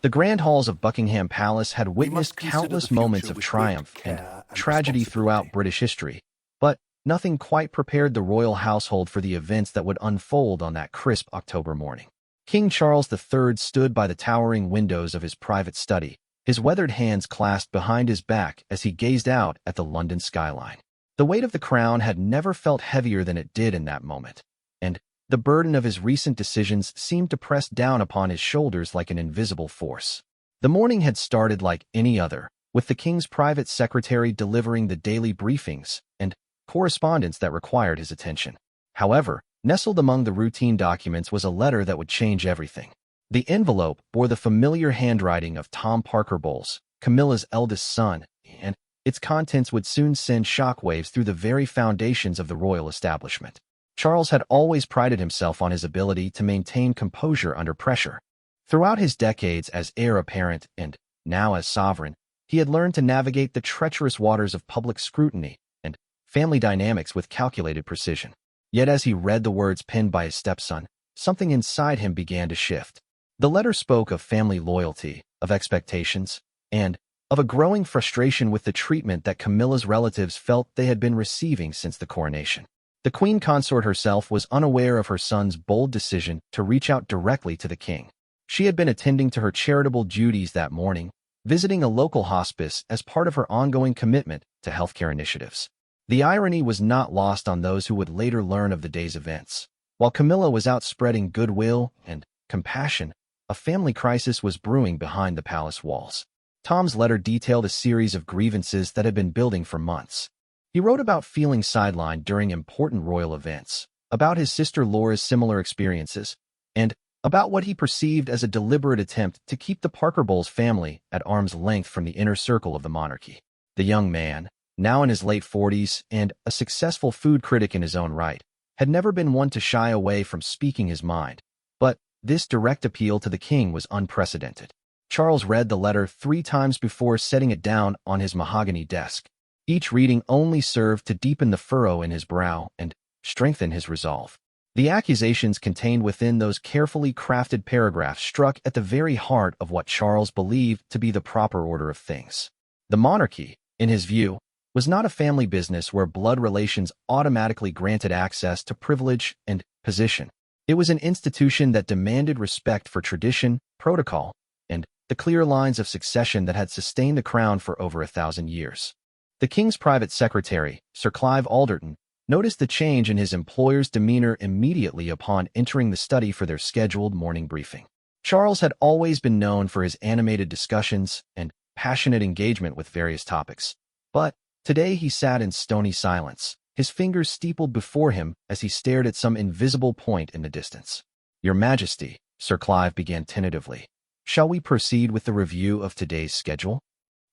The grand halls of Buckingham Palace had We must witnessed consider the countless moments future of with great triumph and care and tragedy throughout responsibility. British history, but nothing quite prepared the royal household for the events that would unfold on that crisp October morning. King Charles III stood by the towering windows of his private study, his weathered hands clasped behind his back as he gazed out at the London skyline. The weight of the crown had never felt heavier than it did in that moment, and the burden of his recent decisions seemed to press down upon his shoulders like an invisible force. The morning had started like any other, with the king's private secretary delivering the daily briefings and correspondence that required his attention. However, nestled among the routine documents was a letter that would change everything. The envelope bore the familiar handwriting of Tom Parker Bowles, Camilla's eldest son, and its contents would soon send shockwaves through the very foundations of the royal establishment. Charles had always prided himself on his ability to maintain composure under pressure. Throughout his decades as heir apparent and now as sovereign, he had learned to navigate the treacherous waters of public scrutiny and family dynamics with calculated precision. Yet as he read the words penned by his stepson, something inside him began to shift. The letter spoke of family loyalty, of expectations, and of a growing frustration with the treatment that Camilla's relatives felt they had been receiving since the coronation. The queen consort herself was unaware of her son's bold decision to reach out directly to the king. She had been attending to her charitable duties that morning, visiting a local hospice as part of her ongoing commitment to healthcare initiatives. The irony was not lost on those who would later learn of the day's events. While Camilla was out spreading goodwill and compassion, a family crisis was brewing behind the palace walls. Tom's letter detailed a series of grievances that had been building for months. He wrote about feeling sidelined during important royal events, about his sister Laura's similar experiences, and about what he perceived as a deliberate attempt to keep the Parker Bowles family at arm's length from the inner circle of the monarchy. The young man, now in his late 40s and a successful food critic in his own right, had never been one to shy away from speaking his mind, but this direct appeal to the king was unprecedented. Charles read the letter 3 times before setting it down on his mahogany desk. Each reading only served to deepen the furrow in his brow and strengthen his resolve. The accusations contained within those carefully crafted paragraphs struck at the very heart of what Charles believed to be the proper order of things. The monarchy, in his view, was not a family business where blood relations automatically granted access to privilege and position. It was an institution that demanded respect for tradition, protocol, and the clear lines of succession that had sustained the crown for over 1,000 years. The king's private secretary, Sir Clive Alderton, noticed the change in his employer's demeanor immediately upon entering the study for their scheduled morning briefing. Charles had always been known for his animated discussions and passionate engagement with various topics, but today he sat in stony silence, his fingers steepled before him as he stared at some invisible point in the distance. "Your Majesty," Sir Clive began tentatively, "shall we proceed with the review of today's schedule?"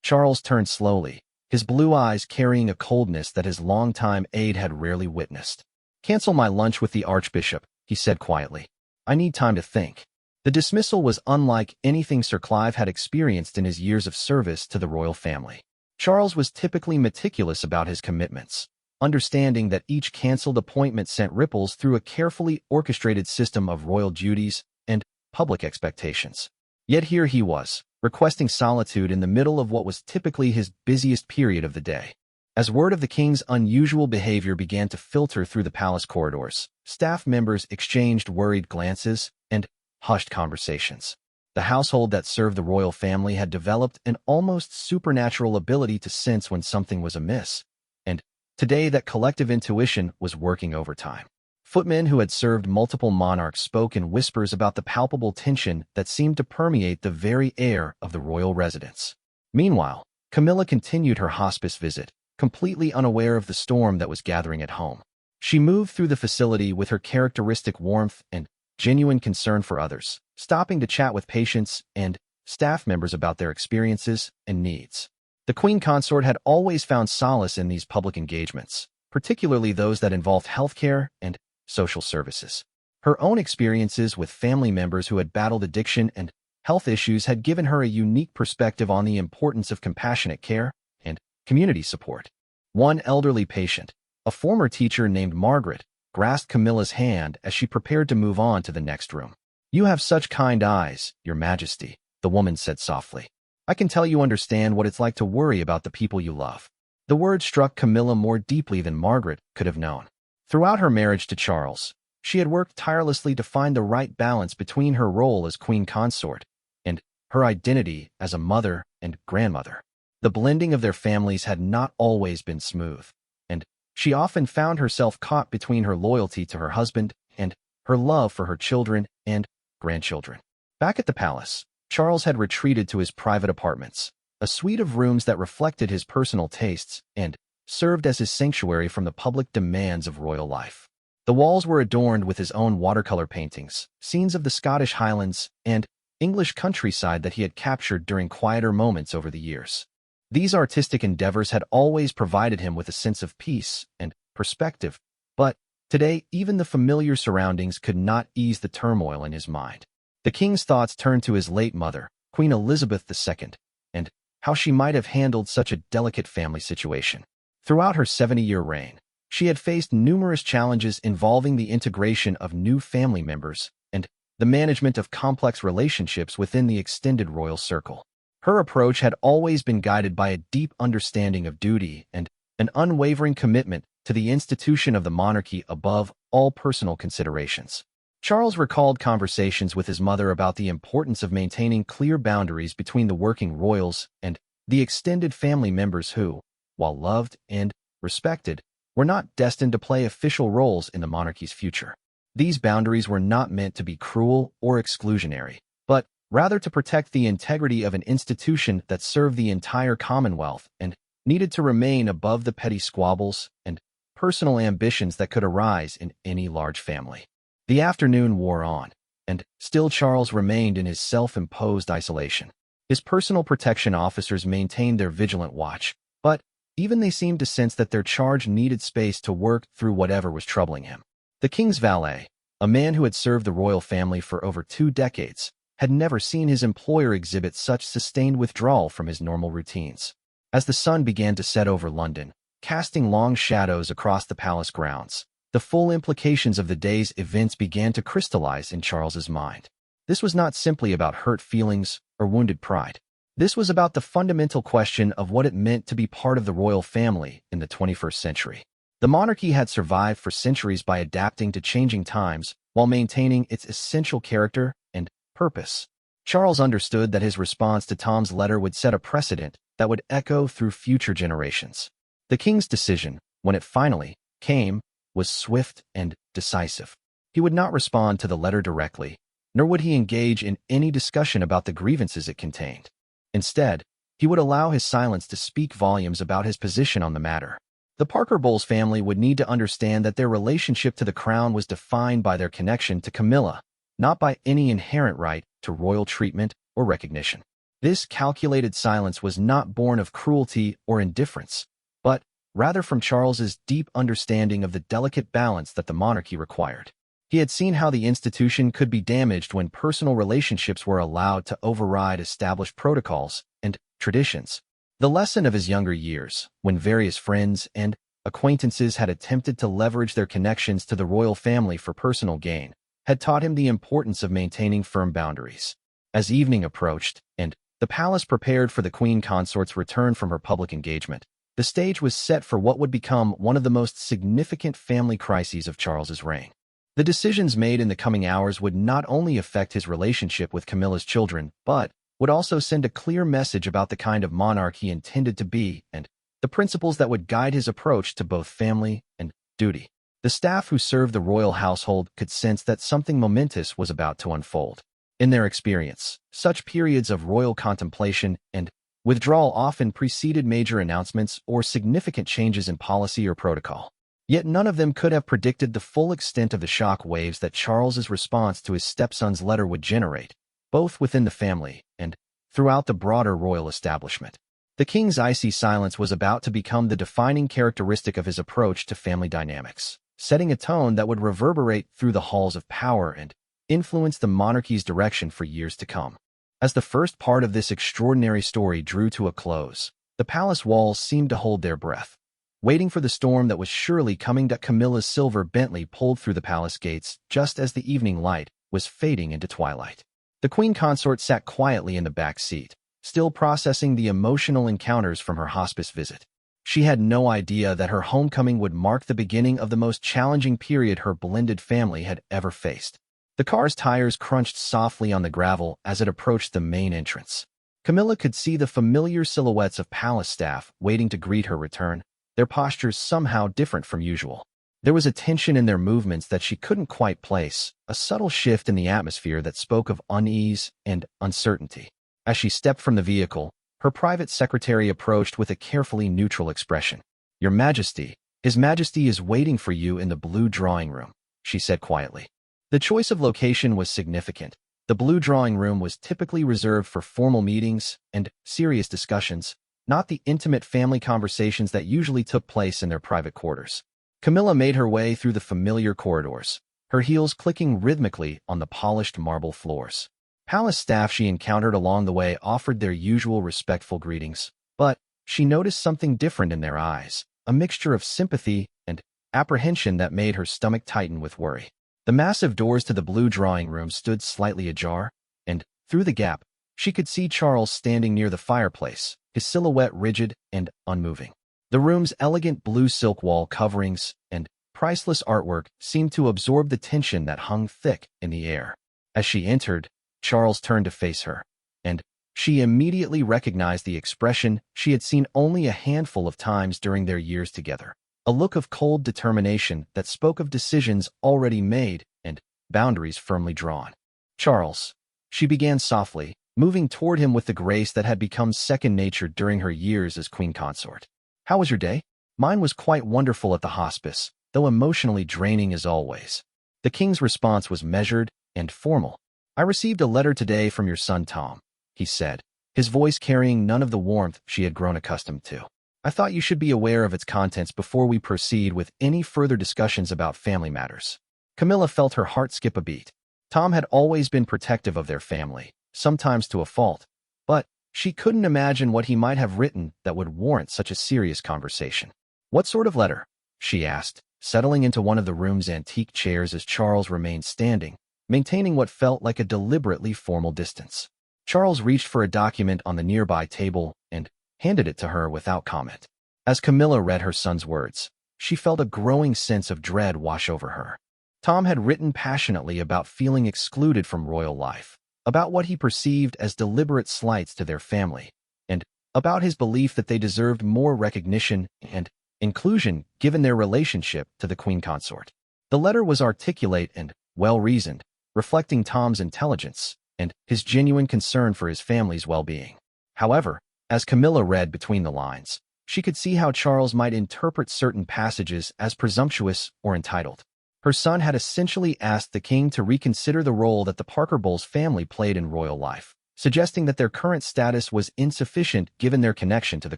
Charles turned slowly, his blue eyes carrying a coldness that his longtime aide had rarely witnessed. "Cancel my lunch with the Archbishop," he said quietly. "I need time to think." The dismissal was unlike anything Sir Clive had experienced in his years of service to the royal family. Charles was typically meticulous about his commitments, understanding that each cancelled appointment sent ripples through a carefully orchestrated system of royal duties and public expectations. Yet here he was, requesting solitude in the middle of what was typically his busiest period of the day. As word of the king's unusual behavior began to filter through the palace corridors, staff members exchanged worried glances and hushed conversations. The household that served the royal family had developed an almost supernatural ability to sense when something was amiss, and today that collective intuition was working overtime. Footmen who had served multiple monarchs spoke in whispers about the palpable tension that seemed to permeate the very air of the royal residence. Meanwhile, Camilla continued her hospice visit, completely unaware of the storm that was gathering at home. She moved through the facility with her characteristic warmth and genuine concern for others, stopping to chat with patients and staff members about their experiences and needs. The Queen Consort had always found solace in these public engagements, particularly those that involved healthcare and social services. Her own experiences with family members who had battled addiction and health issues had given her a unique perspective on the importance of compassionate care and community support. One elderly patient, a former teacher named Margaret, grasped Camilla's hand as she prepared to move on to the next room. "You have such kind eyes, Your Majesty," the woman said softly. "I can tell you understand what it's like to worry about the people you love." The word struck Camilla more deeply than Margaret could have known. Throughout her marriage to Charles, she had worked tirelessly to find the right balance between her role as queen consort and her identity as a mother and grandmother. The blending of their families had not always been smooth, and she often found herself caught between her loyalty to her husband and her love for her children and grandchildren. Back at the palace, Charles had retreated to his private apartments, a suite of rooms that reflected his personal tastes and served as his sanctuary from the public demands of royal life. The walls were adorned with his own watercolor paintings, scenes of the Scottish Highlands and English countryside that he had captured during quieter moments over the years. These artistic endeavors had always provided him with a sense of peace and perspective, but today even the familiar surroundings could not ease the turmoil in his mind. The king's thoughts turned to his late mother, Queen Elizabeth II, and how she might have handled such a delicate family situation. Throughout her 70-year reign, she had faced numerous challenges involving the integration of new family members and the management of complex relationships within the extended royal circle. Her approach had always been guided by a deep understanding of duty and an unwavering commitment to the institution of the monarchy above all personal considerations. Charles recalled conversations with his mother about the importance of maintaining clear boundaries between the working royals and the extended family members who, while loved and respected, were not destined to play official roles in the monarchy's future. These boundaries were not meant to be cruel or exclusionary, but rather to protect the integrity of an institution that served the entire Commonwealth and needed to remain above the petty squabbles and personal ambitions that could arise in any large family. The afternoon wore on, and still Charles remained in his self-imposed isolation. His personal protection officers maintained their vigilant watch, but even they seemed to sense that their charge needed space to work through whatever was troubling him. The king's valet, a man who had served the royal family for over 2 decades, had never seen his employer exhibit such sustained withdrawal from his normal routines. As the sun began to set over London, casting long shadows across the palace grounds, the full implications of the day's events began to crystallize in Charles's mind. This was not simply about hurt feelings or wounded pride. This was about the fundamental question of what it meant to be part of the royal family in the 21st century. The monarchy had survived for centuries by adapting to changing times while maintaining its essential character and purpose. Charles understood that his response to Tom's letter would set a precedent that would echo through future generations. The king's decision, when it finally came, was swift and decisive. He would not respond to the letter directly, nor would he engage in any discussion about the grievances it contained. Instead, he would allow his silence to speak volumes about his position on the matter. The Parker Bowles family would need to understand that their relationship to the crown was defined by their connection to Camilla, not by any inherent right to royal treatment or recognition. This calculated silence was not born of cruelty or indifference, but rather from Charles's deep understanding of the delicate balance that the monarchy required. He had seen how the institution could be damaged when personal relationships were allowed to override established protocols and traditions. The lesson of his younger years, when various friends and acquaintances had attempted to leverage their connections to the royal family for personal gain, had taught him the importance of maintaining firm boundaries. As evening approached, and the palace prepared for the queen consort's return from her public engagement, the stage was set for what would become one of the most significant family crises of Charles's reign. The decisions made in the coming hours would not only affect his relationship with Camilla's children, but would also send a clear message about the kind of monarch he intended to be and the principles that would guide his approach to both family and duty. The staff who served the royal household could sense that something momentous was about to unfold. In their experience, such periods of royal contemplation and withdrawal often preceded major announcements or significant changes in policy or protocol. Yet none of them could have predicted the full extent of the shock waves that Charles's response to his stepson's letter would generate, both within the family and throughout the broader royal establishment. The king's icy silence was about to become the defining characteristic of his approach to family dynamics, setting a tone that would reverberate through the halls of power and influence the monarchy's direction for years to come. As the first part of this extraordinary story drew to a close, the palace walls seemed to hold their breath, waiting for the storm that was surely coming. Camilla's silver Bentley pulled through the palace gates just as the evening light was fading into twilight. The queen consort sat quietly in the back seat, still processing the emotional encounters from her hospice visit. She had no idea that her homecoming would mark the beginning of the most challenging period her blended family had ever faced. The car's tires crunched softly on the gravel as it approached the main entrance. Camilla could see the familiar silhouettes of palace staff waiting to greet her return, their postures somehow different from usual. There was a tension in their movements that she couldn't quite place, a subtle shift in the atmosphere that spoke of unease and uncertainty. As she stepped from the vehicle, her private secretary approached with a carefully neutral expression. "Your Majesty, His Majesty is waiting for you in the blue drawing room," she said quietly. The choice of location was significant. The blue drawing room was typically reserved for formal meetings and serious discussions, not the intimate family conversations that usually took place in their private quarters. Camilla made her way through the familiar corridors, her heels clicking rhythmically on the polished marble floors. Palace staff she encountered along the way offered their usual respectful greetings, but she noticed something different in their eyes, a mixture of sympathy and apprehension that made her stomach tighten with worry. The massive doors to the blue drawing room stood slightly ajar, and, through the gap, she could see Charles standing near the fireplace, his silhouette rigid and unmoving. The room's elegant blue silk wall coverings and priceless artwork seemed to absorb the tension that hung thick in the air. As she entered, Charles turned to face her, and she immediately recognized the expression she had seen only a handful of times during their years together. A look of cold determination that spoke of decisions already made and boundaries firmly drawn. "Charles," she began softly, moving toward him with the grace that had become second nature during her years as queen consort. "How was your day?" "Mine was quite wonderful at the hospice, though emotionally draining as always." The king's response was measured and formal. "I received a letter today from your son Tom," he said, his voice carrying none of the warmth she had grown accustomed to. "I thought you should be aware of its contents before we proceed with any further discussions about family matters." Camilla felt her heart skip a beat. Tom had always been protective of their family, sometimes to a fault, but she couldn't imagine what he might have written that would warrant such a serious conversation. "What sort of letter?" she asked, settling into one of the room's antique chairs as Charles remained standing, maintaining what felt like a deliberately formal distance. Charles reached for a document on the nearby table and handed it to her without comment. As Camilla read her son's words, she felt a growing sense of dread wash over her. Tom had written passionately about feeling excluded from royal life, about what he perceived as deliberate slights to their family, and about his belief that they deserved more recognition and inclusion given their relationship to the queen consort. The letter was articulate and well-reasoned, reflecting Tom's intelligence and his genuine concern for his family's well-being. However, as Camilla read between the lines, she could see how Charles might interpret certain passages as presumptuous or entitled. Her son had essentially asked the king to reconsider the role that the Parker Bowles family played in royal life, suggesting that their current status was insufficient given their connection to the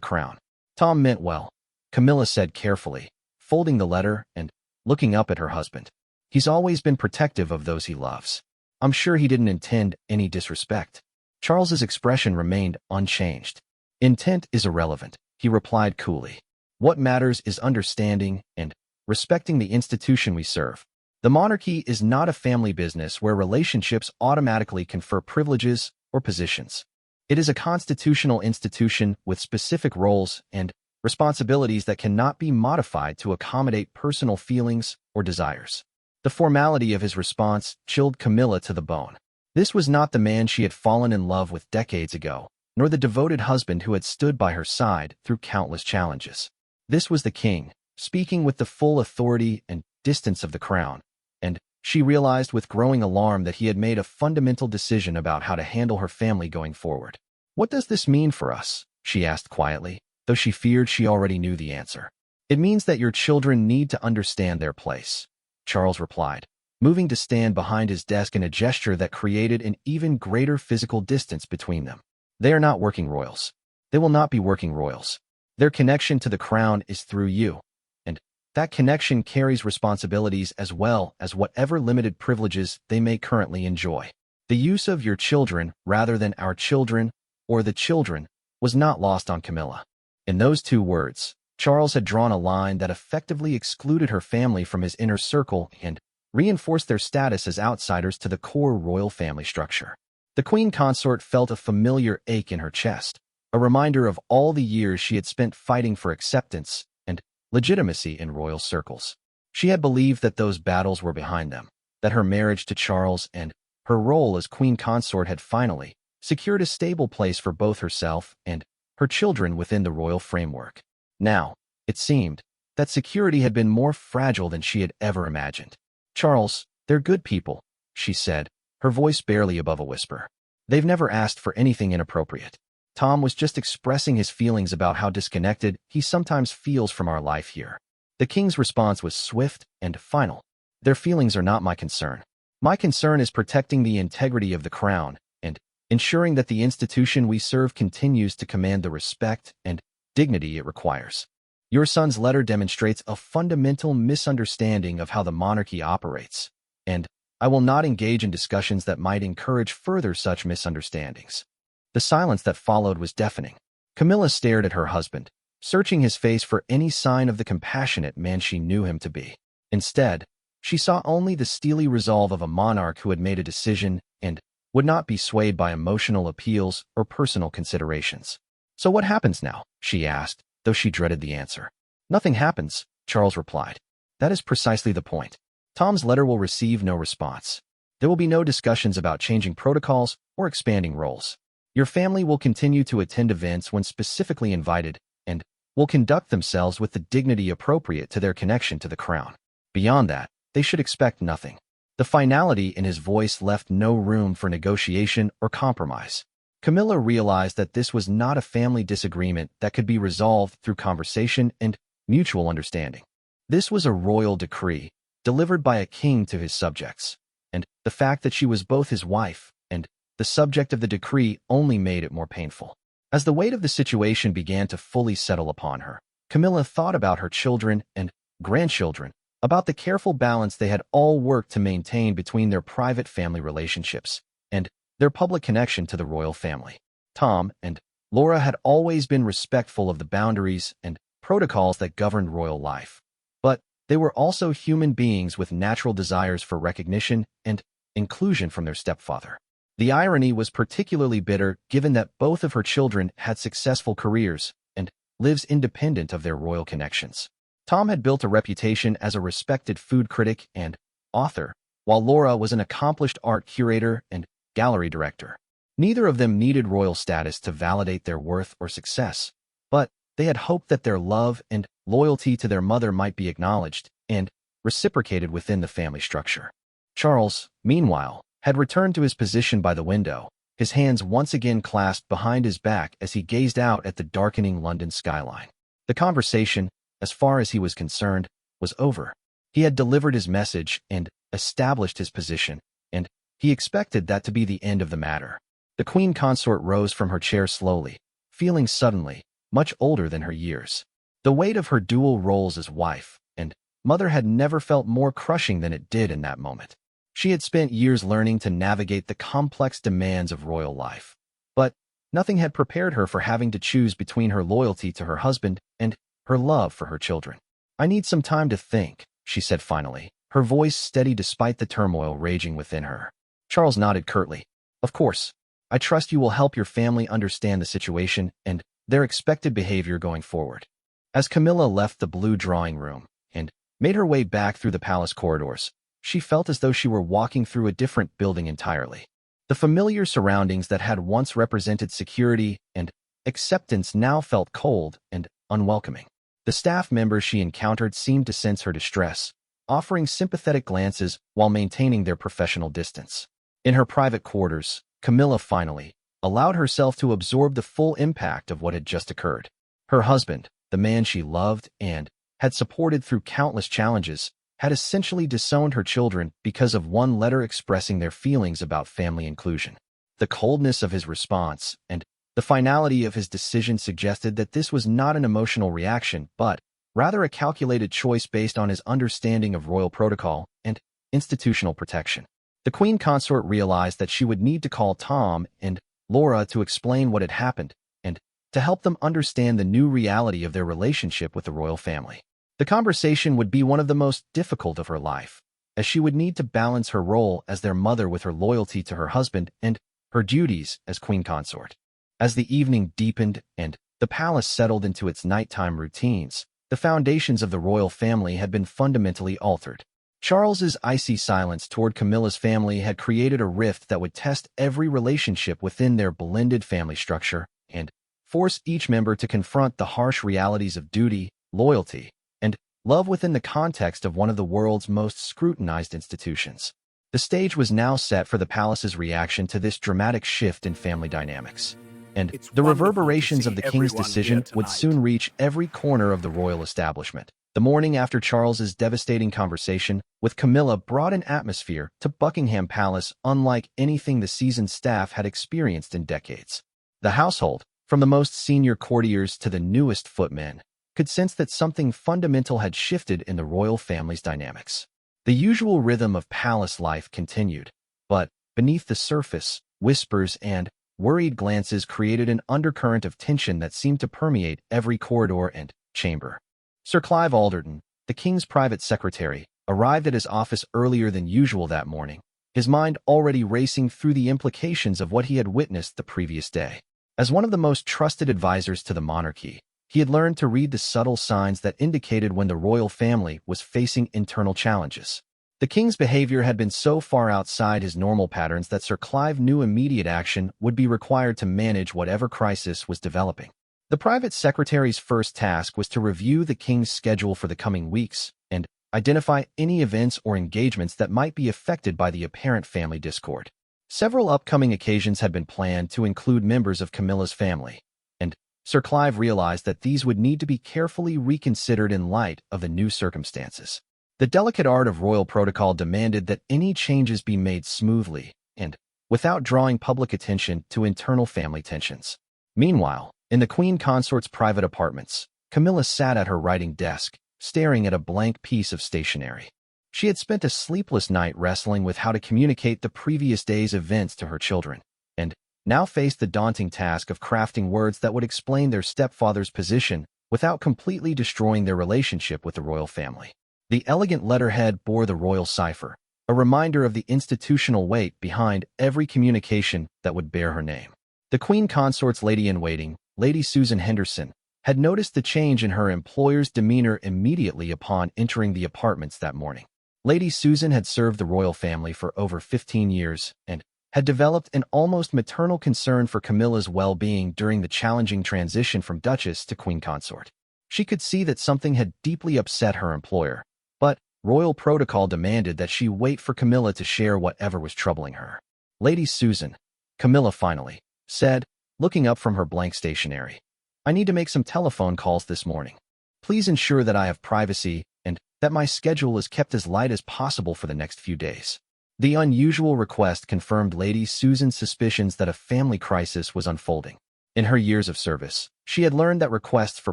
crown. "Tom meant well," Camilla said carefully, folding the letter and looking up at her husband. "He's always been protective of those he loves. I'm sure he didn't intend any disrespect." Charles's expression remained unchanged. "Intent is irrelevant," he replied coolly. "What matters is understanding and respecting the institution we serve. The monarchy is not a family business where relationships automatically confer privileges or positions. It is a constitutional institution with specific roles and responsibilities that cannot be modified to accommodate personal feelings or desires." The formality of his response chilled Camilla to the bone. This was not the man she had fallen in love with decades ago, nor the devoted husband who had stood by her side through countless challenges. This was the king, speaking with the full authority and distance of the crown, and she realized with growing alarm that he had made a fundamental decision about how to handle her family going forward. "What does this mean for us?" she asked quietly, though she feared she already knew the answer. "It means that your children need to understand their place," Charles replied, moving to stand behind his desk in a gesture that created an even greater physical distance between them. "They are not working royals. They will not be working royals. Their connection to the crown is through you, and that connection carries responsibilities as well as whatever limited privileges they may currently enjoy. The use of your children rather than our children or the children was not lost on Camilla. In those two words, Charles had drawn a line that effectively excluded her family from his inner circle and reinforced their status as outsiders to the core royal family structure. The queen consort felt a familiar ache in her chest, a reminder of all the years she had spent fighting for acceptance and legitimacy in royal circles. She had believed that those battles were behind them, that her marriage to Charles and her role as queen consort had finally secured a stable place for both herself and her children within the royal framework. Now, it seemed that security had been more fragile than she had ever imagined. "Charles, they're good people," she said, her voice barely above a whisper. "They've never asked for anything inappropriate." Tom was just expressing his feelings about how disconnected he sometimes feels from our life here. The king's response was swift and final. "Their feelings are not my concern. My concern is protecting the integrity of the crown and ensuring that the institution we serve continues to command the respect and dignity it requires. Your son's letter demonstrates a fundamental misunderstanding of how the monarchy operates, and I will not engage in discussions that might encourage further such misunderstandings." The silence that followed was deafening. Camilla stared at her husband, searching his face for any sign of the compassionate man she knew him to be. Instead, she saw only the steely resolve of a monarch who had made a decision and would not be swayed by emotional appeals or personal considerations. "So what happens now?" she asked, though she dreaded the answer. "Nothing happens," Charles replied. "That is precisely the point. Tom's letter will receive no response. There will be no discussions about changing protocols or expanding roles. Your family will continue to attend events when specifically invited and will conduct themselves with the dignity appropriate to their connection to the crown. Beyond that, they should expect nothing." The finality in his voice left no room for negotiation or compromise. Camilla realized that this was not a family disagreement that could be resolved through conversation and mutual understanding. This was a royal decree, delivered by a king to his subjects, and the fact that she was both his wife and the subject of the decree only made it more painful. As the weight of the situation began to fully settle upon her, Camilla thought about her children and grandchildren, about the careful balance they had all worked to maintain between their private family relationships and their public connection to the royal family. Tom and Laura had always been respectful of the boundaries and protocols that governed royal life, but they were also human beings with natural desires for recognition and inclusion from their stepfather. The irony was particularly bitter given that both of her children had successful careers and lives independent of their royal connections. Tom had built a reputation as a respected food critic and author, while Laura was an accomplished art curator and gallery director. Neither of them needed royal status to validate their worth or success, but they had hoped that their love and loyalty to their mother might be acknowledged and reciprocated within the family structure. Charles, meanwhile, had returned to his position by the window, his hands once again clasped behind his back as he gazed out at the darkening London skyline. The conversation, as far as he was concerned, was over. He had delivered his message and established his position, and he expected that to be the end of the matter. The queen consort rose from her chair slowly, feeling suddenly much older than her years. The weight of her dual roles as wife and mother had never felt more crushing than it did in that moment. She had spent years learning to navigate the complex demands of royal life, but nothing had prepared her for having to choose between her loyalty to her husband and her love for her children. "I need some time to think," she said finally, her voice steady despite the turmoil raging within her. Charles nodded curtly. "Of course. I trust you will help your family understand the situation and their expected behavior going forward." As Camilla left the blue drawing room and made her way back through the palace corridors, she felt as though she were walking through a different building entirely. The familiar surroundings that had once represented security and acceptance now felt cold and unwelcoming. The staff members she encountered seemed to sense her distress, offering sympathetic glances while maintaining their professional distance. In her private quarters, Camilla finally allowed herself to absorb the full impact of what had just occurred. Her husband, the man she loved and had supported through countless challenges, had essentially disowned her children because of one letter expressing their feelings about family inclusion. The coldness of his response and the finality of his decision suggested that this was not an emotional reaction, but rather a calculated choice based on his understanding of royal protocol and institutional protection. The queen consort realized that she would need to call Tom and Laura to explain what had happened and to help them understand the new reality of their relationship with the royal family. The conversation would be one of the most difficult of her life, as she would need to balance her role as their mother with her loyalty to her husband and her duties as queen consort. As the evening deepened and the palace settled into its nighttime routines, the foundations of the royal family had been fundamentally altered. Charles's icy silence toward Camilla's family had created a rift that would test every relationship within their blended family structure and force each member to confront the harsh realities of duty, loyalty, and love within the context of one of the world's most scrutinized institutions. The stage was now set for the palace's reaction to this dramatic shift in family dynamics. And the reverberations of the king's decision would soon reach every corner of the royal establishment. The morning after Charles's devastating conversation with Camilla brought an atmosphere to Buckingham Palace unlike anything the seasoned staff had experienced in decades. The household, from the most senior courtiers to the newest footmen, could sense that something fundamental had shifted in the royal family's dynamics. The usual rhythm of palace life continued, but beneath the surface, whispers and worried glances created an undercurrent of tension that seemed to permeate every corridor and chamber. Sir Clive Alderton, the king's private secretary, arrived at his office earlier than usual that morning, his mind already racing through the implications of what he had witnessed the previous day. As one of the most trusted advisors to the monarchy, he had learned to read the subtle signs that indicated when the royal family was facing internal challenges. The king's behavior had been so far outside his normal patterns that Sir Clive knew immediate action would be required to manage whatever crisis was developing. The private secretary's first task was to review the king's schedule for the coming weeks and identify any events or engagements that might be affected by the apparent family discord. Several upcoming occasions had been planned to include members of Camilla's family, and Sir Clive realized that these would need to be carefully reconsidered in light of the new circumstances. The delicate art of royal protocol demanded that any changes be made smoothly and without drawing public attention to internal family tensions. Meanwhile, in the queen consort's private apartments, Camilla sat at her writing desk, staring at a blank piece of stationery. She had spent a sleepless night wrestling with how to communicate the previous day's events to her children, and now faced the daunting task of crafting words that would explain their stepfather's position without completely destroying their relationship with the royal family. The elegant letterhead bore the royal cipher, a reminder of the institutional weight behind every communication that would bear her name. The queen consort's lady-in-waiting, Lady Susan Henderson, had noticed the change in her employer's demeanor immediately upon entering the apartments that morning. Lady Susan had served the royal family for over 15 years and had developed an almost maternal concern for Camilla's well-being during the challenging transition from Duchess to Queen Consort. She could see that something had deeply upset her employer, but royal protocol demanded that she wait for Camilla to share whatever was troubling her. Lady Susan, Camilla finally said, looking up from her blank stationery, "I need to make some telephone calls this morning. Please ensure that I have privacy and that my schedule is kept as light as possible for the next few days." The unusual request confirmed Lady Susan's suspicions that a family crisis was unfolding. In her years of service, she had learned that requests for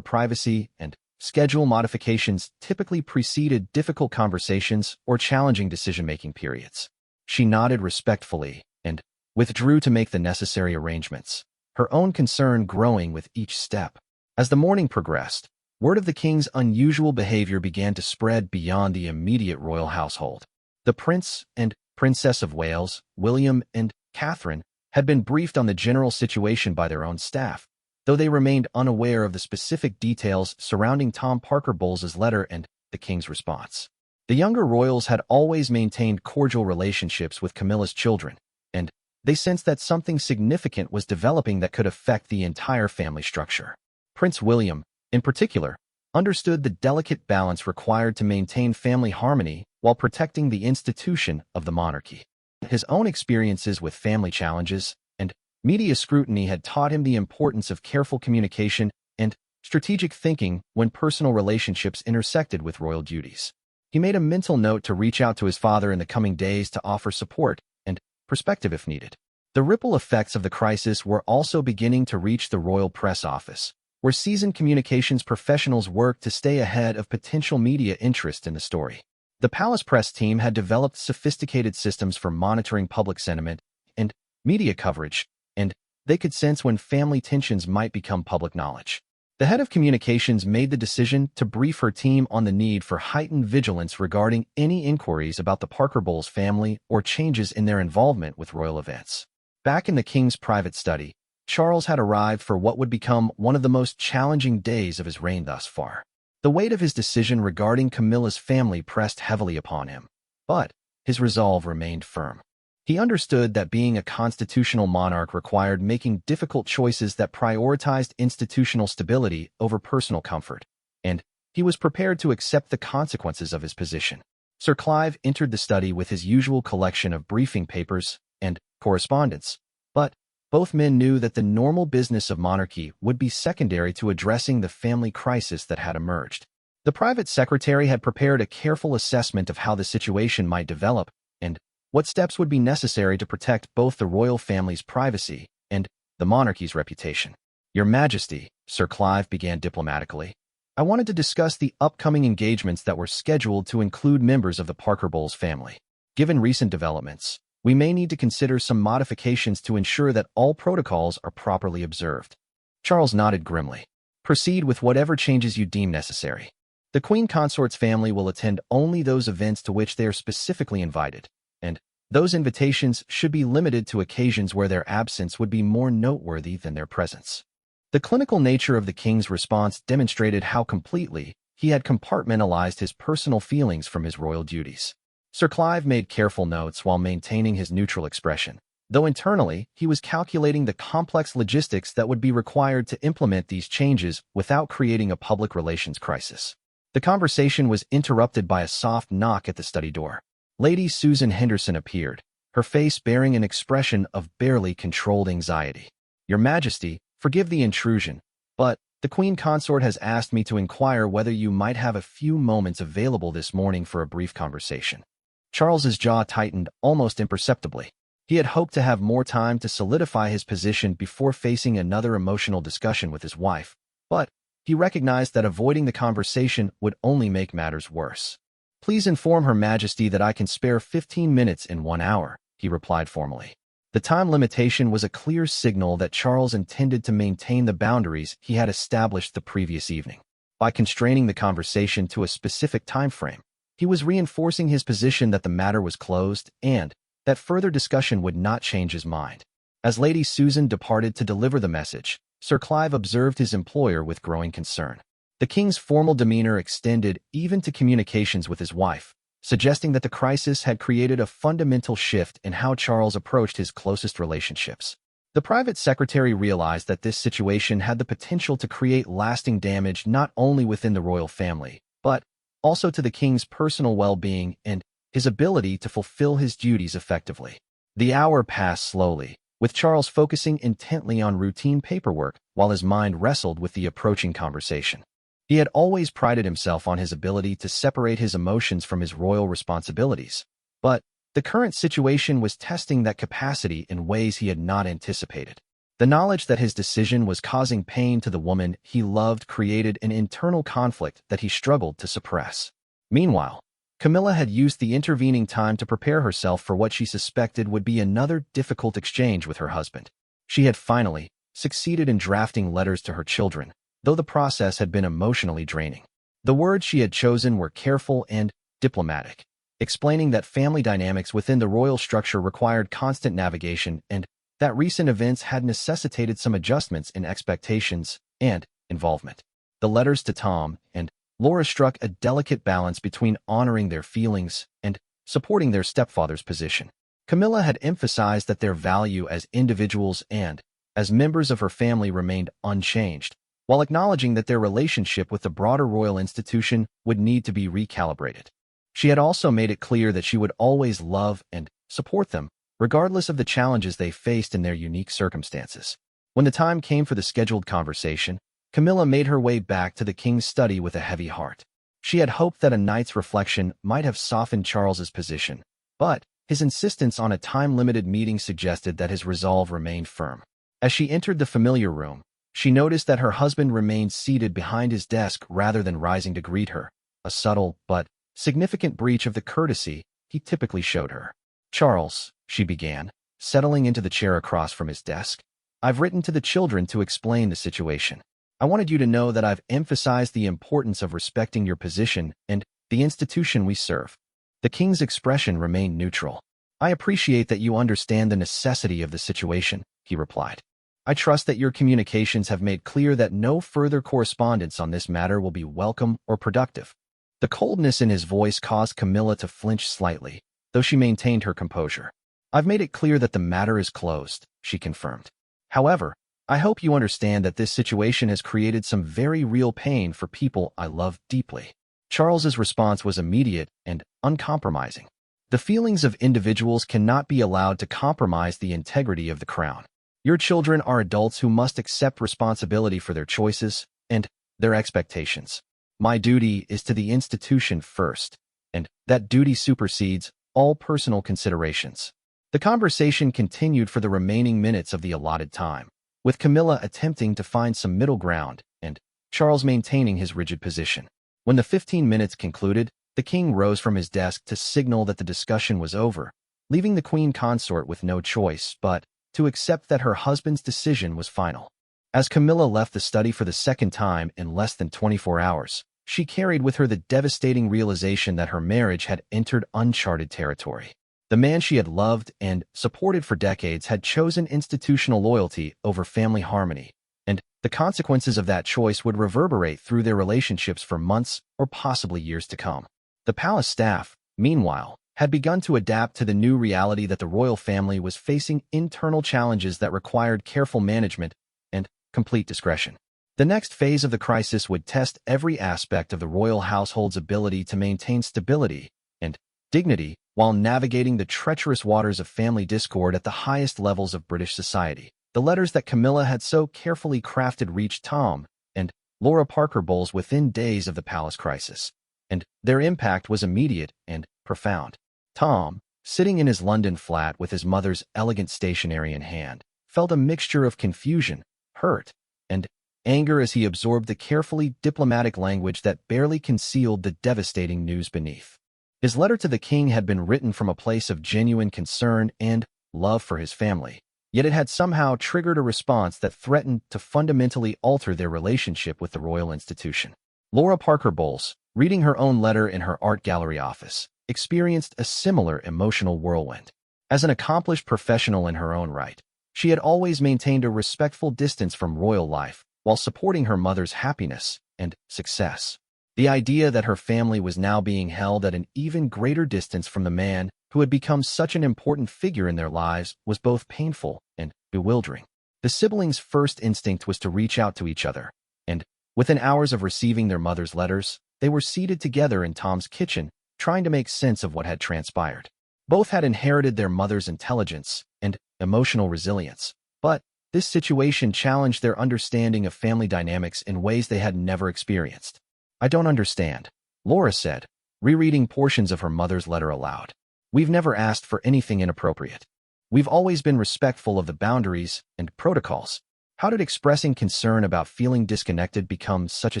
privacy and schedule modifications typically preceded difficult conversations or challenging decision-making periods. She nodded respectfully and withdrew to make the necessary arrangements, her own concern growing with each step. As the morning progressed, word of the king's unusual behavior began to spread beyond the immediate royal household. The Prince and Princess of Wales, William and Catherine, had been briefed on the general situation by their own staff, though they remained unaware of the specific details surrounding Tom Parker Bowles's letter and the king's response. The younger royals had always maintained cordial relationships with Camilla's children, and they sensed that something significant was developing that could affect the entire family structure. Prince William, in particular, understood the delicate balance required to maintain family harmony while protecting the institution of the monarchy. His own experiences with family challenges and media scrutiny had taught him the importance of careful communication and strategic thinking when personal relationships intersected with royal duties. He made a mental note to reach out to his father in the coming days to offer support and perspective if needed. The ripple effects of the crisis were also beginning to reach the royal press office, where seasoned communications professionals worked to stay ahead of potential media interest in the story. The palace press team had developed sophisticated systems for monitoring public sentiment and media coverage, and they could sense when family tensions might become public knowledge. The head of communications made the decision to brief her team on the need for heightened vigilance regarding any inquiries about the Parker Bowles family or changes in their involvement with royal events. Back in the king's private study, Charles had arrived for what would become one of the most challenging days of his reign thus far. The weight of his decision regarding Camilla's family pressed heavily upon him, but his resolve remained firm. He understood that being a constitutional monarch required making difficult choices that prioritized institutional stability over personal comfort, and he was prepared to accept the consequences of his position. Sir Clive entered the study with his usual collection of briefing papers and correspondence, but both men knew that the normal business of monarchy would be secondary to addressing the family crisis that had emerged. The private secretary had prepared a careful assessment of how the situation might develop and what steps would be necessary to protect both the royal family's privacy and the monarchy's reputation. Your Majesty, Sir Clive began diplomatically, I wanted to discuss the upcoming engagements that were scheduled to include members of the Parker Bowles family. Given recent developments, we may need to consider some modifications to ensure that all protocols are properly observed. Charles nodded grimly. Proceed with whatever changes you deem necessary. The Queen Consort's family will attend only those events to which they are specifically invited, and those invitations should be limited to occasions where their absence would be more noteworthy than their presence. The clinical nature of the king's response demonstrated how completely he had compartmentalized his personal feelings from his royal duties. Sir Clive made careful notes while maintaining his neutral expression, though internally he was calculating the complex logistics that would be required to implement these changes without creating a public relations crisis. The conversation was interrupted by a soft knock at the study door. Lady Susan Henderson appeared, her face bearing an expression of barely controlled anxiety. Your Majesty, forgive the intrusion, but the Queen Consort has asked me to inquire whether you might have a few moments available this morning for a brief conversation. Charles's jaw tightened almost imperceptibly. He had hoped to have more time to solidify his position before facing another emotional discussion with his wife, but he recognized that avoiding the conversation would only make matters worse. Please inform Her Majesty that I can spare 15 minutes in 1 hour, he replied formally. The time limitation was a clear signal that Charles intended to maintain the boundaries he had established the previous evening. By constraining the conversation to a specific time frame, he was reinforcing his position that the matter was closed and that further discussion would not change his mind. As Lady Susan departed to deliver the message, Sir Clive observed his employer with growing concern. The king's formal demeanor extended even to communications with his wife, suggesting that the crisis had created a fundamental shift in how Charles approached his closest relationships. The private secretary realized that this situation had the potential to create lasting damage not only within the royal family, but also to the king's personal well-being and his ability to fulfill his duties effectively. The hour passed slowly, with Charles focusing intently on routine paperwork while his mind wrestled with the approaching conversation. He had always prided himself on his ability to separate his emotions from his royal responsibilities, but the current situation was testing that capacity in ways he had not anticipated. The knowledge that his decision was causing pain to the woman he loved created an internal conflict that he struggled to suppress. Meanwhile, Camilla had used the intervening time to prepare herself for what she suspected would be another difficult exchange with her husband. She had finally succeeded in drafting letters to her children, though the process had been emotionally draining. The words she had chosen were careful and diplomatic, explaining that family dynamics within the royal structure required constant navigation and that recent events had necessitated some adjustments in expectations and involvement. The letters to Tom and Laura struck a delicate balance between honoring their feelings and supporting their stepfather's position. Camilla had emphasized that their value as individuals and as members of her family remained unchanged, while acknowledging that their relationship with the broader royal institution would need to be recalibrated. She had also made it clear that she would always love and support them, regardless of the challenges they faced in their unique circumstances. When the time came for the scheduled conversation, Camilla made her way back to the king's study with a heavy heart. She had hoped that a night's reflection might have softened Charles's position, but his insistence on a time-limited meeting suggested that his resolve remained firm. As she entered the familiar room, she noticed that her husband remained seated behind his desk rather than rising to greet her, a subtle but significant breach of the courtesy he typically showed her. Charles, she began, settling into the chair across from his desk, I've written to the children to explain the situation. I wanted you to know that I've emphasized the importance of respecting your position and the institution we serve. The king's expression remained neutral. I appreciate that you understand the necessity of the situation, he replied. I trust that your communications have made clear that no further correspondence on this matter will be welcome or productive. The coldness in his voice caused Camilla to flinch slightly, though she maintained her composure. I've made it clear that the matter is closed, she confirmed. However, I hope you understand that this situation has created some very real pain for people I love deeply. Charles's response was immediate and uncompromising. The feelings of individuals cannot be allowed to compromise the integrity of the crown. Your children are adults who must accept responsibility for their choices and their expectations. My duty is to the institution first, and that duty supersedes all personal considerations. The conversation continued for the remaining minutes of the allotted time, with Camilla attempting to find some middle ground and Charles maintaining his rigid position. When the 15 minutes concluded, the king rose from his desk to signal that the discussion was over, leaving the queen consort with no choice but to accept that her husband's decision was final. As Camilla left the study for the second time in less than 24 hours, she carried with her the devastating realization that her marriage had entered uncharted territory. The man she had loved and supported for decades had chosen institutional loyalty over family harmony, and the consequences of that choice would reverberate through their relationships for months or possibly years to come. The palace staff, meanwhile, had begun to adapt to the new reality that the royal family was facing internal challenges that required careful management and complete discretion. The next phase of the crisis would test every aspect of the royal household's ability to maintain stability and dignity while navigating the treacherous waters of family discord at the highest levels of British society. The letters that Camilla had so carefully crafted reached Tom and Laura Parker Bowles within days of the palace crisis, and their impact was immediate and profound. Tom, sitting in his London flat with his mother's elegant stationery in hand, felt a mixture of confusion, hurt, and anger as he absorbed the carefully diplomatic language that barely concealed the devastating news beneath. His letter to the king had been written from a place of genuine concern and love for his family, yet it had somehow triggered a response that threatened to fundamentally alter their relationship with the royal institution. Laura Parker Bowles, reading her own letter in her art gallery office, experienced a similar emotional whirlwind. As an accomplished professional in her own right, she had always maintained a respectful distance from royal life while supporting her mother's happiness and success. The idea that her family was now being held at an even greater distance from the man who had become such an important figure in their lives was both painful and bewildering. The siblings' first instinct was to reach out to each other, and within hours of receiving their mother's letters, they were seated together in Tom's kitchen, trying to make sense of what had transpired. Both had inherited their mother's intelligence and emotional resilience, but this situation challenged their understanding of family dynamics in ways they had never experienced. I don't understand, Laura said, rereading portions of her mother's letter aloud. We've never asked for anything inappropriate. We've always been respectful of the boundaries and protocols. How did expressing concern about feeling disconnected become such a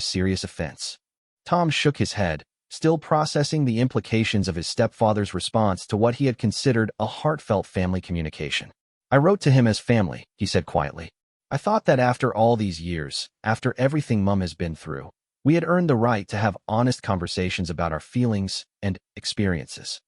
serious offense? Tom shook his head, still processing the implications of his stepfather's response to what he had considered a heartfelt family communication. I wrote to him as family, he said quietly. I thought that after all these years, after everything Mum has been through, we had earned the right to have honest conversations about our feelings and experiences.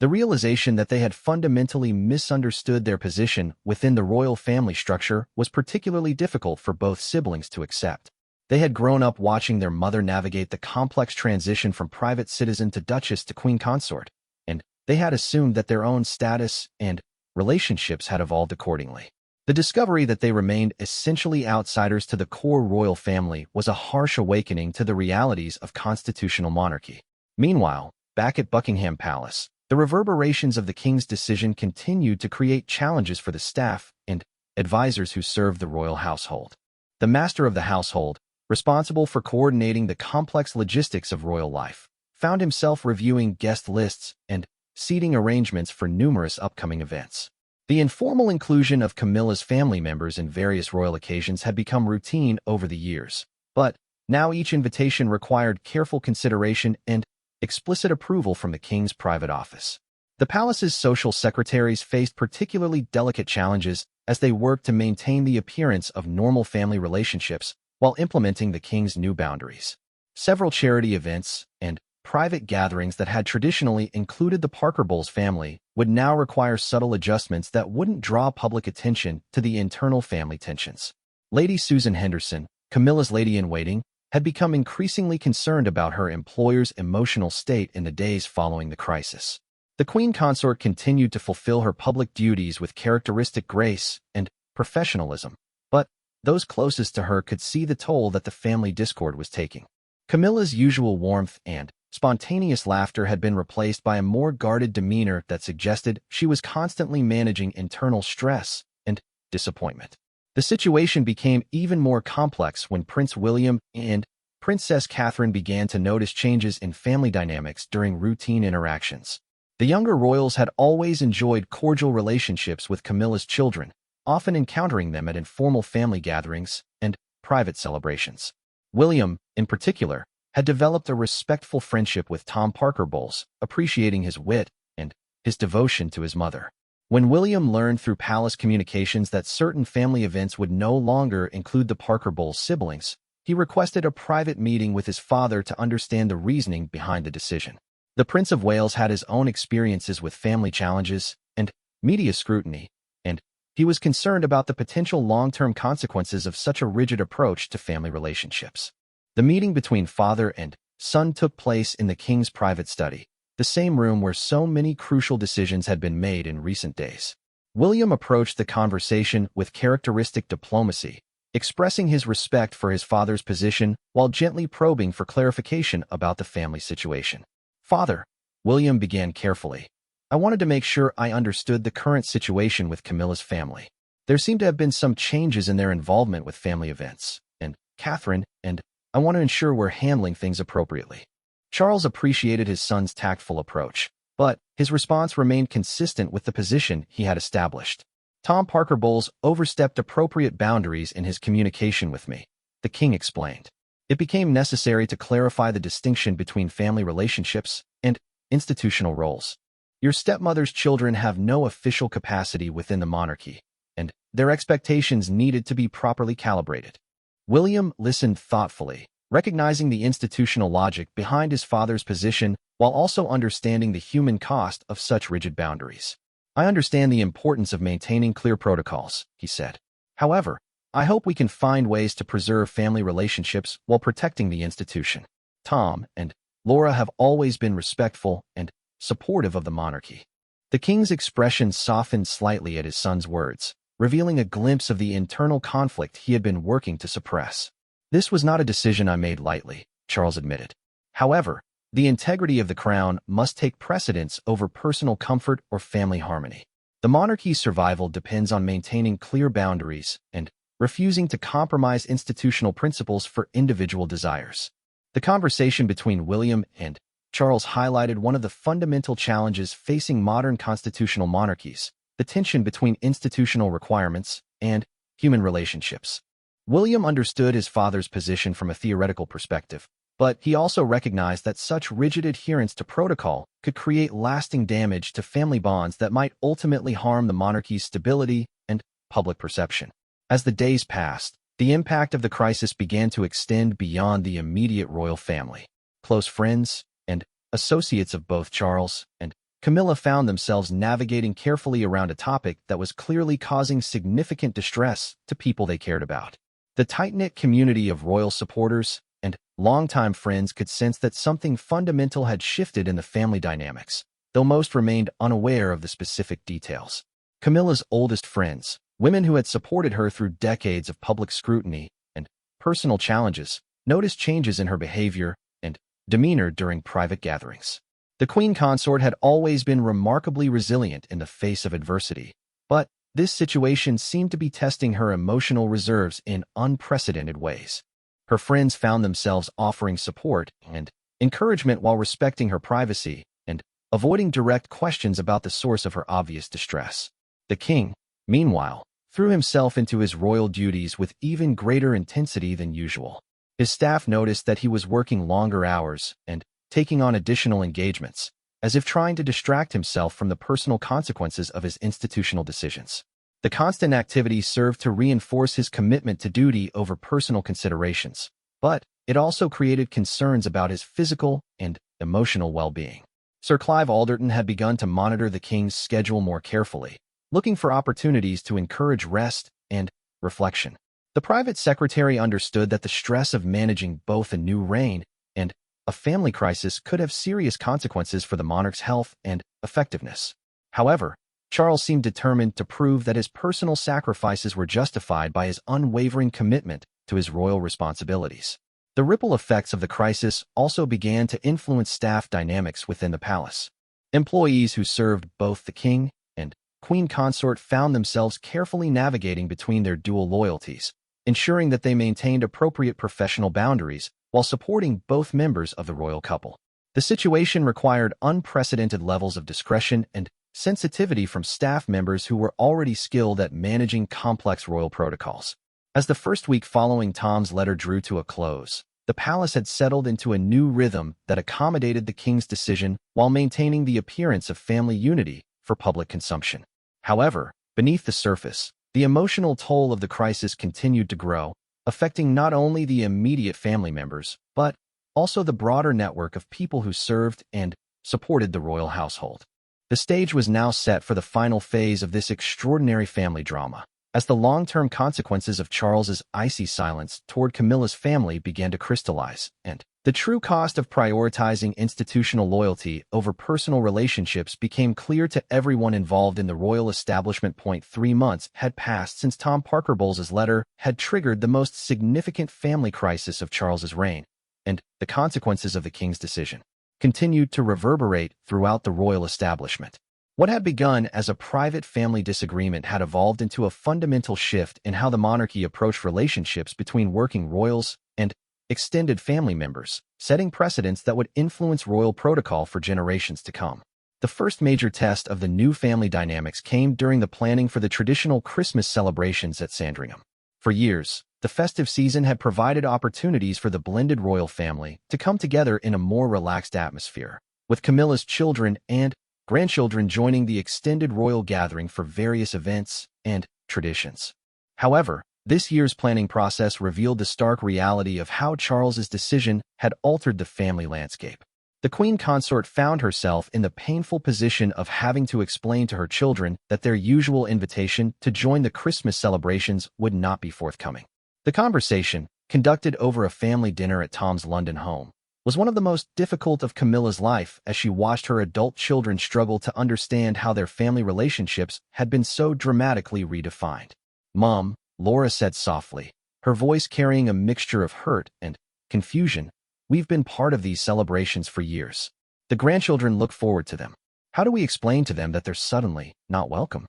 The realization that they had fundamentally misunderstood their position within the royal family structure was particularly difficult for both siblings to accept. They had grown up watching their mother navigate the complex transition from private citizen to duchess to queen consort, and they had assumed that their own status and relationships had evolved accordingly. The discovery that they remained essentially outsiders to the core royal family was a harsh awakening to the realities of constitutional monarchy. Meanwhile, back at Buckingham Palace, the reverberations of the king's decision continued to create challenges for the staff and advisors who served the royal household. The master of the household, responsible for coordinating the complex logistics of royal life, found himself reviewing guest lists and seating arrangements for numerous upcoming events. The informal inclusion of Camilla's family members in various royal occasions had become routine over the years, but now each invitation required careful consideration and explicit approval from the king's private office. The palace's social secretaries faced particularly delicate challenges as they worked to maintain the appearance of normal family relationships while implementing the king's new boundaries. Several charity events and private gatherings that had traditionally included the Parker Bowles family would now require subtle adjustments that wouldn't draw public attention to the internal family tensions. Lady Susan Henderson, Camilla's lady-in-waiting, had become increasingly concerned about her employer's emotional state in the days following the crisis. The Queen Consort continued to fulfill her public duties with characteristic grace and professionalism, but those closest to her could see the toll that the family discord was taking. Camilla's usual warmth and spontaneous laughter had been replaced by a more guarded demeanor that suggested she was constantly managing internal stress and disappointment. The situation became even more complex when Prince William and Princess Catherine began to notice changes in family dynamics during routine interactions. The younger royals had always enjoyed cordial relationships with Camilla's children, often encountering them at informal family gatherings and private celebrations. William, in particular, had developed a respectful friendship with Tom Parker Bowles, appreciating his wit and his devotion to his mother. When William learned through palace communications that certain family events would no longer include the Parker Bowles siblings, he requested a private meeting with his father to understand the reasoning behind the decision. The Prince of Wales had his own experiences with family challenges and media scrutiny, and he was concerned about the potential long-term consequences of such a rigid approach to family relationships. The meeting between father and son took place in the king's private study, the same room where so many crucial decisions had been made in recent days. William approached the conversation with characteristic diplomacy, expressing his respect for his father's position while gently probing for clarification about the family situation. "Father," William began carefully, "I wanted to make sure I understood the current situation with Camilla's family. There seem to have been some changes in their involvement with family events, and Catherine, and I want to ensure we're handling things appropriately." Charles appreciated his son's tactful approach, but his response remained consistent with the position he had established. "Tom Parker Bowles overstepped appropriate boundaries in his communication with me," the king explained. "It became necessary to clarify the distinction between family relationships and institutional roles. Your stepmother's children have no official capacity within the monarchy, and their expectations needed to be properly calibrated." William listened thoughtfully, recognizing the institutional logic behind his father's position while also understanding the human cost of such rigid boundaries. "I understand the importance of maintaining clear protocols," he said. "However, I hope we can find ways to preserve family relationships while protecting the institution. Tom and Laura have always been respectful and supportive of the monarchy." The king's expression softened slightly at his son's words, revealing a glimpse of the internal conflict he had been working to suppress. "This was not a decision I made lightly," Charles admitted. "However, the integrity of the crown must take precedence over personal comfort or family harmony. The monarchy's survival depends on maintaining clear boundaries and refusing to compromise institutional principles for individual desires." The conversation between William and Charles highlighted one of the fundamental challenges facing modern constitutional monarchies: the tension between institutional requirements and human relationships. William understood his father's position from a theoretical perspective, but he also recognized that such rigid adherence to protocol could create lasting damage to family bonds that might ultimately harm the monarchy's stability and public perception. As the days passed, the impact of the crisis began to extend beyond the immediate royal family. Close friends and associates of both Charles and Camilla found themselves navigating carefully around a topic that was clearly causing significant distress to people they cared about. The tight-knit community of royal supporters and longtime friends could sense that something fundamental had shifted in the family dynamics, though most remained unaware of the specific details. Camilla's oldest friends, women who had supported her through decades of public scrutiny and personal challenges, noticed changes in her behavior and demeanor during private gatherings. The Queen Consort had always been remarkably resilient in the face of adversity, but this situation seemed to be testing her emotional reserves in unprecedented ways. Her friends found themselves offering support and encouragement while respecting her privacy and avoiding direct questions about the source of her obvious distress. The king, meanwhile, threw himself into his royal duties with even greater intensity than usual. His staff noticed that he was working longer hours and taking on additional engagements, as if trying to distract himself from the personal consequences of his institutional decisions. The constant activity served to reinforce his commitment to duty over personal considerations, but it also created concerns about his physical and emotional well-being. Sir Clive Alderton had begun to monitor the king's schedule more carefully, looking for opportunities to encourage rest and reflection. The private secretary understood that the stress of managing both a new reign and a family crisis could have serious consequences for the monarch's health and effectiveness. However, Charles seemed determined to prove that his personal sacrifices were justified by his unwavering commitment to his royal responsibilities. The ripple effects of the crisis also began to influence staff dynamics within the palace. Employees who served both the king and queen consort found themselves carefully navigating between their dual loyalties, ensuring that they maintained appropriate professional boundaries while supporting both members of the royal couple. The situation required unprecedented levels of discretion and sensitivity from staff members who were already skilled at managing complex royal protocols. As the first week following Tom's letter drew to a close, the palace had settled into a new rhythm that accommodated the king's decision while maintaining the appearance of family unity for public consumption. However, beneath the surface, the emotional toll of the crisis continued to grow, affecting not only the immediate family members, but also the broader network of people who served and supported the royal household. The stage was now set for the final phase of this extraordinary family drama, as the long-term consequences of Charles's icy silence toward Camilla's family began to crystallize, and the true cost of prioritizing institutional loyalty over personal relationships became clear to everyone involved in the royal establishment. 3 months had passed since Tom Parker Bowles's letter had triggered the most significant family crisis of Charles's reign, and the consequences of the king's decision continued to reverberate throughout the royal establishment. What had begun as a private family disagreement had evolved into a fundamental shift in how the monarchy approached relationships between working royals and extended family members, setting precedents that would influence royal protocol for generations to come. The first major test of the new family dynamics came during the planning for the traditional Christmas celebrations at Sandringham. For years, the festive season had provided opportunities for the blended royal family to come together in a more relaxed atmosphere, with Camilla's children and grandchildren joining the extended royal gathering for various events and traditions. However, this year's planning process revealed the stark reality of how Charles's decision had altered the family landscape. The queen consort found herself in the painful position of having to explain to her children that their usual invitation to join the Christmas celebrations would not be forthcoming. The conversation, conducted over a family dinner at Tom's London home, was one of the most difficult of Camilla's life as she watched her adult children struggle to understand how their family relationships had been so dramatically redefined. "Mom," Laura said softly, her voice carrying a mixture of hurt and confusion, "we've been part of these celebrations for years. The grandchildren look forward to them. How do we explain to them that they're suddenly not welcome?"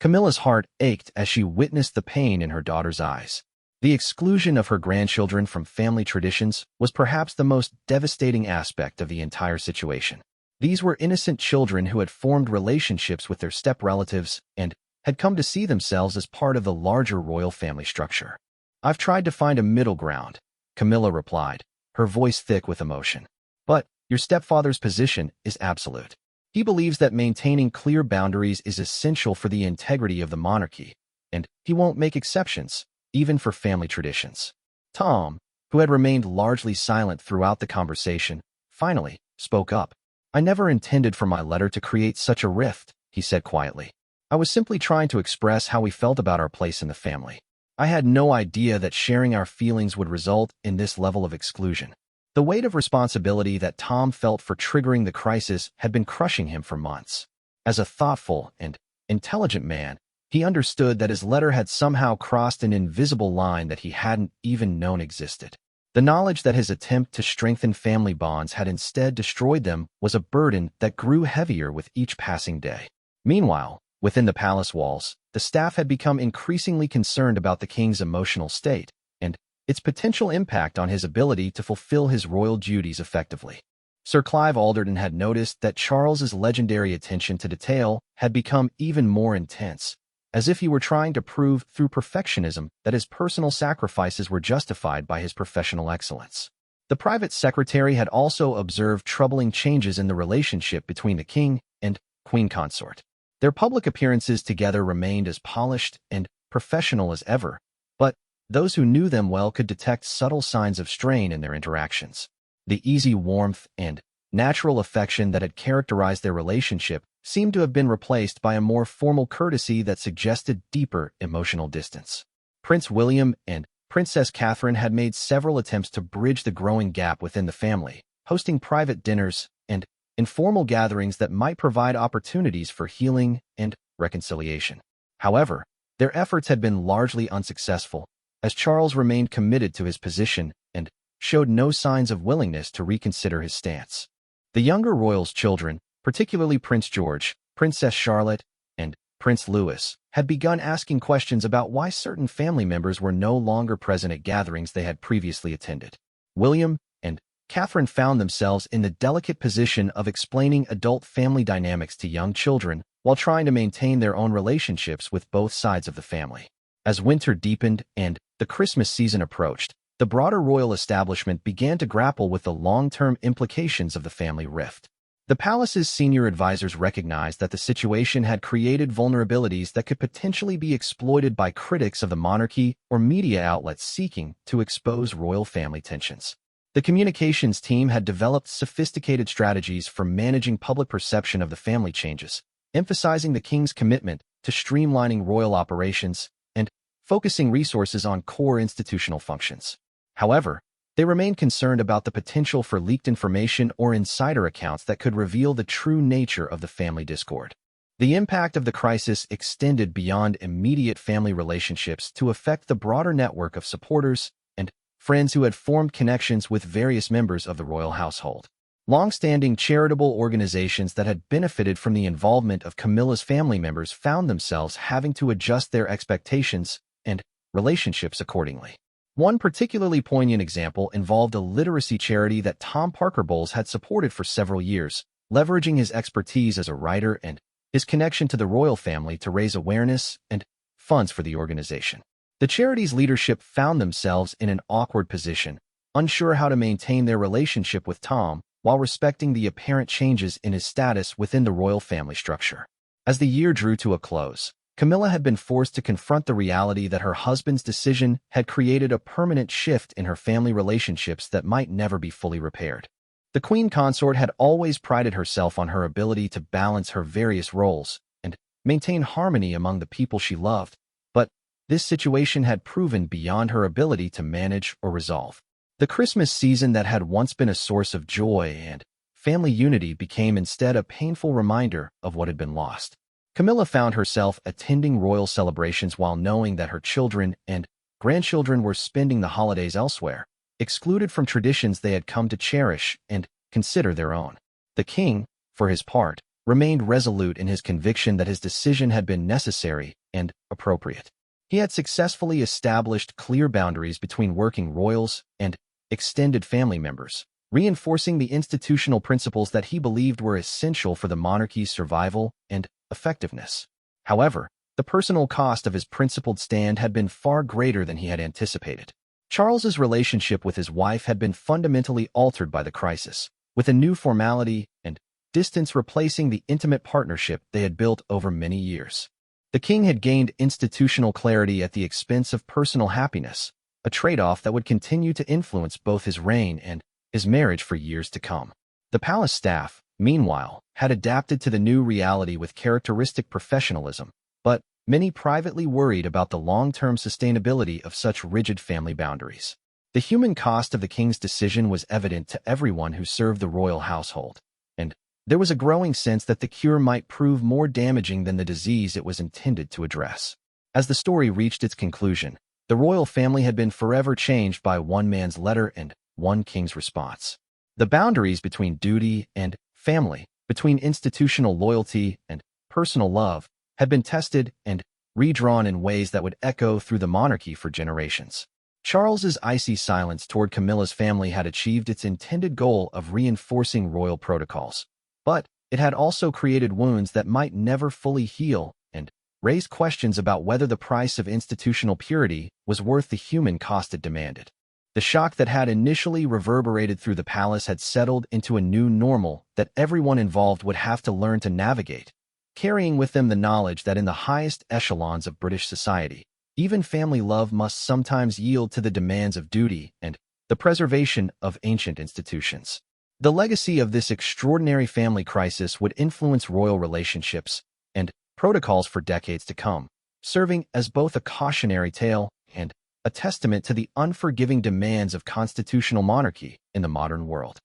Camilla's heart ached as she witnessed the pain in her daughter's eyes. The exclusion of her grandchildren from family traditions was perhaps the most devastating aspect of the entire situation. These were innocent children who had formed relationships with their step-relatives and had come to see themselves as part of the larger royal family structure. "I've tried to find a middle ground," Camilla replied, her voice thick with emotion. "But your stepfather's position is absolute. He believes that maintaining clear boundaries is essential for the integrity of the monarchy, and he won't make exceptions, even for family traditions." Tom, who had remained largely silent throughout the conversation, finally spoke up. "I never intended for my letter to create such a rift," he said quietly. "I was simply trying to express how we felt about our place in the family. I had no idea that sharing our feelings would result in this level of exclusion." The weight of responsibility that Tom felt for triggering the crisis had been crushing him for months. As a thoughtful and intelligent man, he understood that his letter had somehow crossed an invisible line that he hadn't even known existed. The knowledge that his attempt to strengthen family bonds had instead destroyed them was a burden that grew heavier with each passing day. Meanwhile, within the palace walls, the staff had become increasingly concerned about the king's emotional state and its potential impact on his ability to fulfill his royal duties effectively. Sir Clive Alderton had noticed that Charles's legendary attention to detail had become even more intense, as if he were trying to prove through perfectionism that his personal sacrifices were justified by his professional excellence. The private secretary had also observed troubling changes in the relationship between the king and queen consort. Their public appearances together remained as polished and professional as ever, but those who knew them well could detect subtle signs of strain in their interactions. The easy warmth and natural affection that had characterized their relationship seemed to have been replaced by a more formal courtesy that suggested deeper emotional distance. Prince William and Princess Catherine had made several attempts to bridge the growing gap within the family, hosting private dinners and informal gatherings that might provide opportunities for healing and reconciliation. However, their efforts had been largely unsuccessful, as Charles remained committed to his position and showed no signs of willingness to reconsider his stance. The younger royals' children, particularly Prince George, Princess Charlotte, and Prince Louis, had begun asking questions about why certain family members were no longer present at gatherings they had previously attended. William and Catherine found themselves in the delicate position of explaining adult family dynamics to young children while trying to maintain their own relationships with both sides of the family. As winter deepened and the Christmas season approached, the broader royal establishment began to grapple with the long-term implications of the family rift. The palace's senior advisors recognized that the situation had created vulnerabilities that could potentially be exploited by critics of the monarchy or media outlets seeking to expose royal family tensions. The communications team had developed sophisticated strategies for managing public perception of the family changes, emphasizing the king's commitment to streamlining royal operations and focusing resources on core institutional functions. However, they remained concerned about the potential for leaked information or insider accounts that could reveal the true nature of the family discord. The impact of the crisis extended beyond immediate family relationships to affect the broader network of supporters and friends who had formed connections with various members of the royal household. Long-standing charitable organizations that had benefited from the involvement of Camilla's family members found themselves having to adjust their expectations and relationships accordingly. One particularly poignant example involved a literacy charity that Tom Parker Bowles had supported for several years, leveraging his expertise as a writer and his connection to the royal family to raise awareness and funds for the organization. The charity's leadership found themselves in an awkward position, unsure how to maintain their relationship with Tom while respecting the apparent changes in his status within the royal family structure. As the year drew to a close, Camilla had been forced to confront the reality that her husband's decision had created a permanent shift in her family relationships that might never be fully repaired. The queen consort had always prided herself on her ability to balance her various roles and maintain harmony among the people she loved, but this situation had proven beyond her ability to manage or resolve. The Christmas season that had once been a source of joy and family unity became instead a painful reminder of what had been lost. Camilla found herself attending royal celebrations while knowing that her children and grandchildren were spending the holidays elsewhere, excluded from traditions they had come to cherish and consider their own. The king, for his part, remained resolute in his conviction that his decision had been necessary and appropriate. He had successfully established clear boundaries between working royals and extended family members, reinforcing the institutional principles that he believed were essential for the monarchy's survival and effectiveness. However, the personal cost of his principled stand had been far greater than he had anticipated. Charles's relationship with his wife had been fundamentally altered by the crisis, with a new formality and distance replacing the intimate partnership they had built over many years. The king had gained institutional clarity at the expense of personal happiness, a trade-off that would continue to influence both his reign and his marriage for years to come. The palace staff, meanwhile, had adapted to the new reality with characteristic professionalism, but many privately worried about the long-term sustainability of such rigid family boundaries. The human cost of the king's decision was evident to everyone who served the royal household, and there was a growing sense that the cure might prove more damaging than the disease it was intended to address. As the story reached its conclusion, the royal family had been forever changed by one man's letter and one king's response. The boundaries between duty and family, between institutional loyalty and personal love, had been tested and redrawn in ways that would echo through the monarchy for generations. Charles's icy silence toward Camilla's family had achieved its intended goal of reinforcing royal protocols, but it had also created wounds that might never fully heal and raised questions about whether the price of institutional purity was worth the human cost it demanded. The shock that had initially reverberated through the palace had settled into a new normal that everyone involved would have to learn to navigate, carrying with them the knowledge that in the highest echelons of British society, even family love must sometimes yield to the demands of duty and the preservation of ancient institutions. The legacy of this extraordinary family crisis would influence royal relationships and protocols for decades to come, serving as both a cautionary tale and a testament to the unforgiving demands of constitutional monarchy in the modern world.